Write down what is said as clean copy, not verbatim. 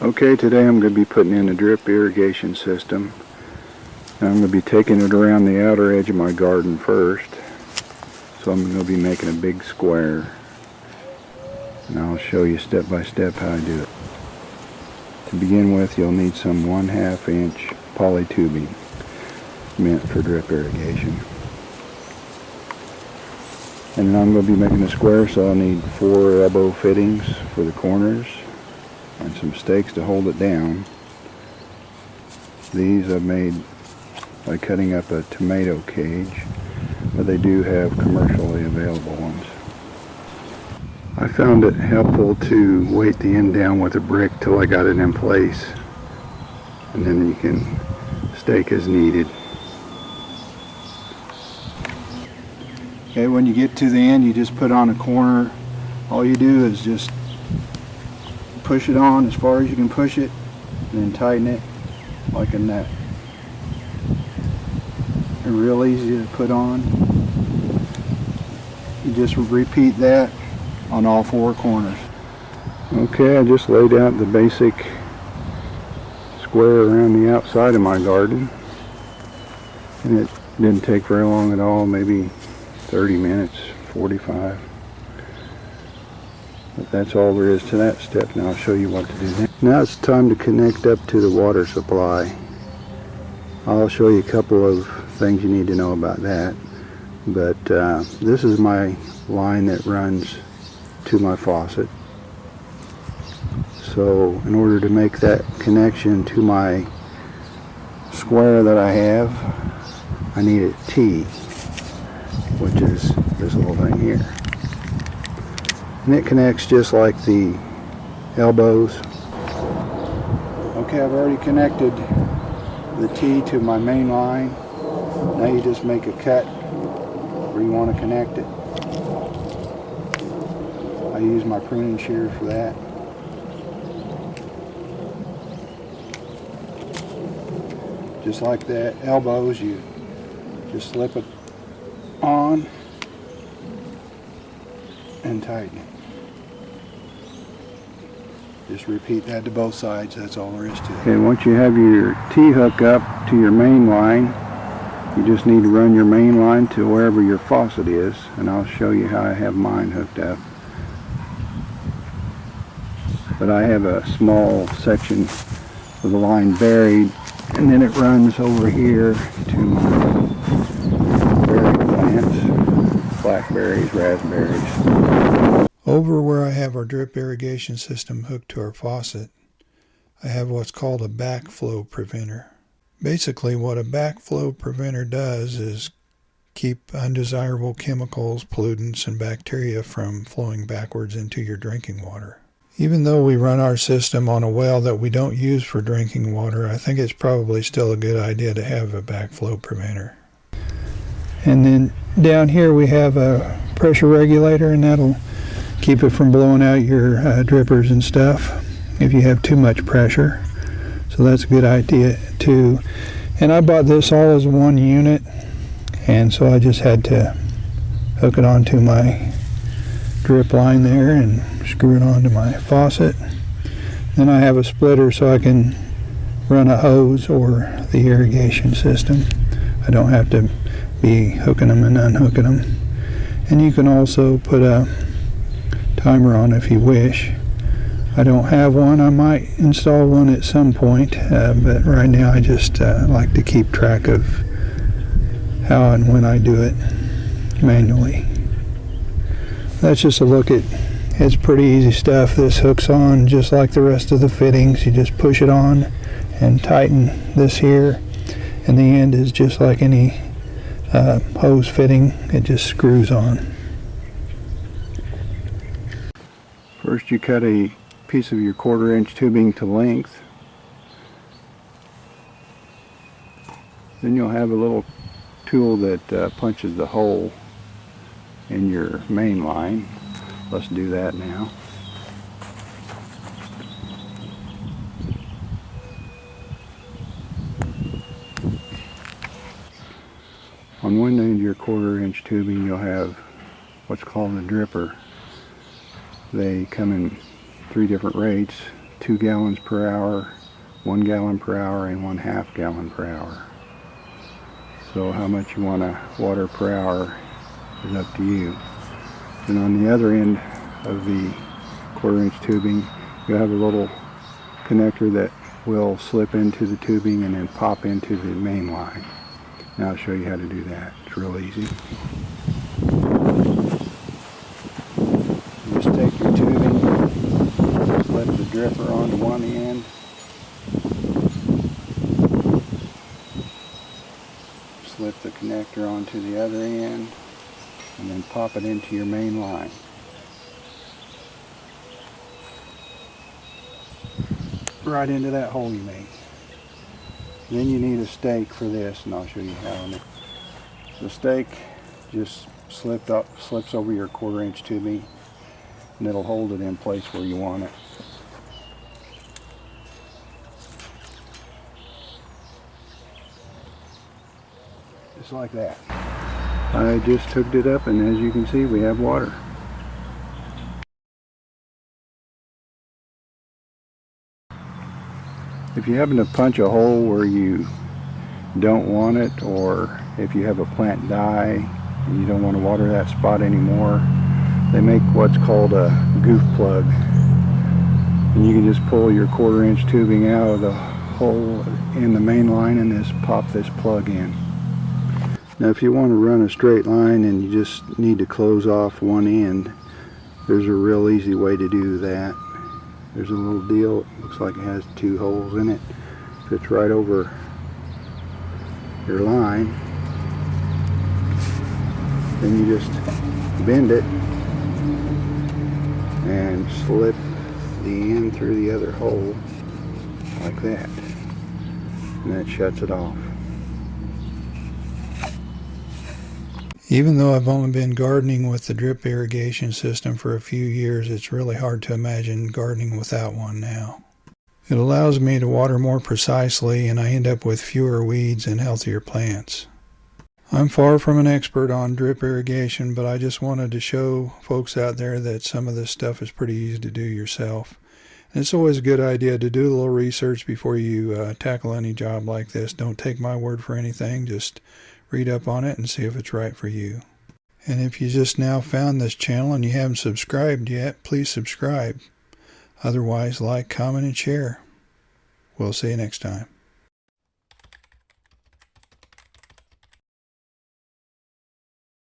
Okay, today I'm going to be putting in a drip irrigation system. I'm going to be taking it around the outer edge of my garden first. So I'm going to be making a big square. And I'll show you step by step how I do it. To begin with, you'll need some 1/2 inch poly tubing meant for drip irrigation. And then I'm going to be making a square, so I'll need 4 elbow fittings for the corners and some stakes to hold it down. These I've made by cutting up a tomato cage, but they do have commercially available ones. I found it helpful to weight the end down with a brick till I got it in place, and then you can stake as needed. Okay, when you get to the end, you just put on a corner. All you do is just push it on as far as you can push it, and then tighten it like a nut. They're real easy to put on. You just repeat that on all 4 corners. Okay, I just laid out the basic square around the outside of my garden, and it didn't take very long at all, maybe 30 minutes, 45. But that's all there is to that step. Now I'll show you what to do next. Now it's time to connect up to the water supply. I'll show you a couple of things you need to know about that. But this is my line that runs to my faucet. So in order to make that connection to my square that I have, I need a T, which is this little thing here. And it connects just like the elbows. Okay, I've already connected the T to my main line. Now you just make a cut where you want to connect it. I use my pruning shears for that. Just like the elbows, you just slip it on and tighten it. Just repeat that to both sides. That's all there is to it. Okay, once you have your T-hook up to your main line, you just need to run your main line to wherever your faucet is, and I'll show you how I have mine hooked up. But I have a small section of the line buried, and then it runs over here to my berry plants, blackberries, raspberries. Over where I have our drip irrigation system hooked to our faucet, I have what's called a backflow preventer. Basically, what a backflow preventer does is keep undesirable chemicals, pollutants, and bacteria from flowing backwards into your drinking water. Even though we run our system on a well that we don't use for drinking water, I think it's probably still a good idea to have a backflow preventer. And then down here we have a pressure regulator, and that'll keep it from blowing out your drippers and stuff if you have too much pressure. So that's a good idea too. And I bought this all as one unit, and so I just had to hook it onto my drip line there and screw it onto my faucet. Then I have a splitter so I can run a hose or the irrigation system. I don't have to be hooking them and unhooking them. And you can also put a timer on if you wish. I don't have one. I might install one at some point, but right now I just like to keep track of how and when I do it manually. That's just a look at, it's pretty easy stuff. This hooks on just like the rest of the fittings. You just push it on and tighten this here, and the end is just like any hose fitting. It just screws on. First you cut a piece of your 1/4 inch tubing to length. Then you'll have a little tool that punches the hole in your main line. Let's do that now. On one end of your 1/4 inch tubing you'll have what's called a dripper. They come in 3 different rates, 2 gallons per hour, 1 gallon per hour, and 1/2 gallon per hour. So how much you want to water per hour is up to you. And on the other end of the 1/4-inch tubing, you have a little connector that will slip into the tubing and then pop into the main line. Now I'll show you how to do that. It's real easy. You just take your tubing, slip the dripper onto one end, slip the connector onto the other end, and then pop it into your main line. Right into that hole you made. Then you need a stake for this, and I'll show you how. The stake just slips over your 1/4-inch tubing, and it'll hold it in place where you want it. Just like that. I just hooked it up, and as you can see, we have water. If you happen to punch a hole where you don't want it, or if you have a plant die and you don't want to water that spot anymore, they make what's called a goof plug. And you can just pull your 1/4-inch tubing out of the hole in the main line and just pop this plug in. Now if you want to run a straight line and you just need to close off one end, there's a real easy way to do that. There's a little deal, it looks like it has 2 holes in it, fits right over your line. Then you just bend it and slip the end through the other hole like that, and that shuts it off. Even though I've only been gardening with the drip irrigation system for a few years, it's really hard to imagine gardening without one now. It allows me to water more precisely, and I end up with fewer weeds and healthier plants. I'm far from an expert on drip irrigation, but I just wanted to show folks out there that some of this stuff is pretty easy to do yourself. And it's always a good idea to do a little research before you tackle any job like this. Don't take my word for anything, just read up on it and see if it's right for you. And if you just now found this channel and you haven't subscribed yet, please subscribe. Otherwise, like, comment, and share. We'll see you next time.